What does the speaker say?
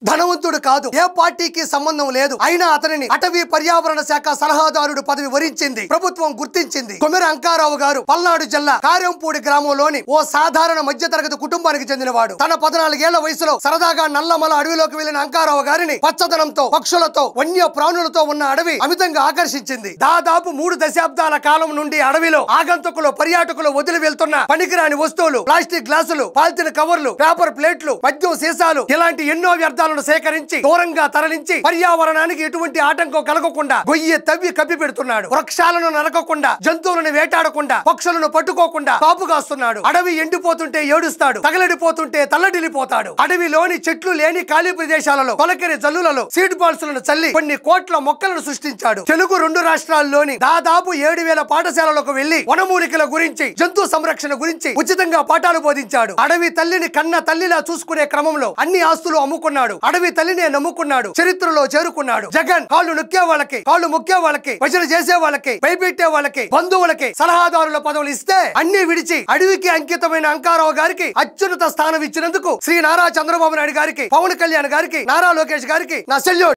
ధనవంతుడు కాదు, ఏ పార్టీకి సంబంధం లేదు. అయినా అతనిని అటవీ పర్యావరణ శాఖ సలహాదారుడు పదవి వరించింది, ప్రభుత్వం గుర్తించింది. కొమెర అంకారావు గారు పల్నాడు జిల్లా కార్యంపూడి గ్రామంలోని ఓ సాధారణ మధ్యతరగతి కుటుంబానికి చెందినవాడు. తన 14 ఏళ్ల వయసులో సరదాగా నల్లమల అడవిలోకి వెళ్లిన అంకారావు గారిని పచ్చదనంతో, పక్షులతో, వన్య ప్రాణులతో ఉన్న అడవి అమితంగా ఆకర్షించింది. దాదాపు 3 దశాబ్దాల కాలం నుండి అడవిలో ఆగంతుకులు, పర్యాటకులు వదిలి వెళ్తున్న పనికిరాని వస్తువులు, ప్లాస్టిక్ గ్లాసులు, పాలిథిన్ కవర్లు, పేపర్ ప్లేట్లు, మద్యం సీసాలు ఇలాంటి ఎన్నో వ్యర్థాలను సేకరించి దూరంగా తరలించి పర్యావరణానికి ఎటువంటి ఆటంకం కలగకుండా గొయ్యి తవ్వి కప్పి పెడుతున్నాడు. వృక్షాలను నరకకుండా, జంతువులను వేటాడకుండా, పక్షులను పట్టుకోకుండా కాపుగాస్తున్నాడు. అడవి ఎండిపోతుంటే ఏడుస్తాడు, తగలడిపోతుంటే తల్లడిల్లిపోతాడు. అడవిలోని చెట్లు లేని ఖాళీ ప్రదేశాలలో తొలకరి జల్లులలో సీడ్ బాల్స్ లను చల్లి కొన్ని కోట్ల మొక్కలను సృష్టించాడు. తెలుగు 2 రాష్ట్రాల్లోని దాదాపు 7,000 పాఠశాలలకు వెళ్లి వనమూలికల గురించి, జంతు సంరక్షణ గురించి ఉచితంగా పాఠాలు బోధించాడు. అడవి తల్లిని కన్న తల్లిలా చూసుకునే క్రమంలో అన్ని ఆస్తులు అమ్ముకున్నాడు. అడవి తల్లినే నమ్ముకున్నాడు, చరిత్రలో చేరుకున్నాడు. జగన్ కాళ్ళు నొక్కే వాళ్ళకి, కాళ్ళు మొక్కే వాళ్ళకి, భజన చేసే వాళ్ళకి, భయపెట్టే వాళ్ళకి, బంధువులకి సలహాదారుల పదవులు ఇస్తే అన్ని విడిచి అడవికి అంకితమైన అంకారావు గారికి అత్యున్నత స్థానం ఇచ్చినందుకు శ్రీ నారా చంద్రబాబు నాయుడు గారికి, పవన్ కళ్యాణ్ గారికి, నారా లోకేష్ గారికి నా సెల్యూట్.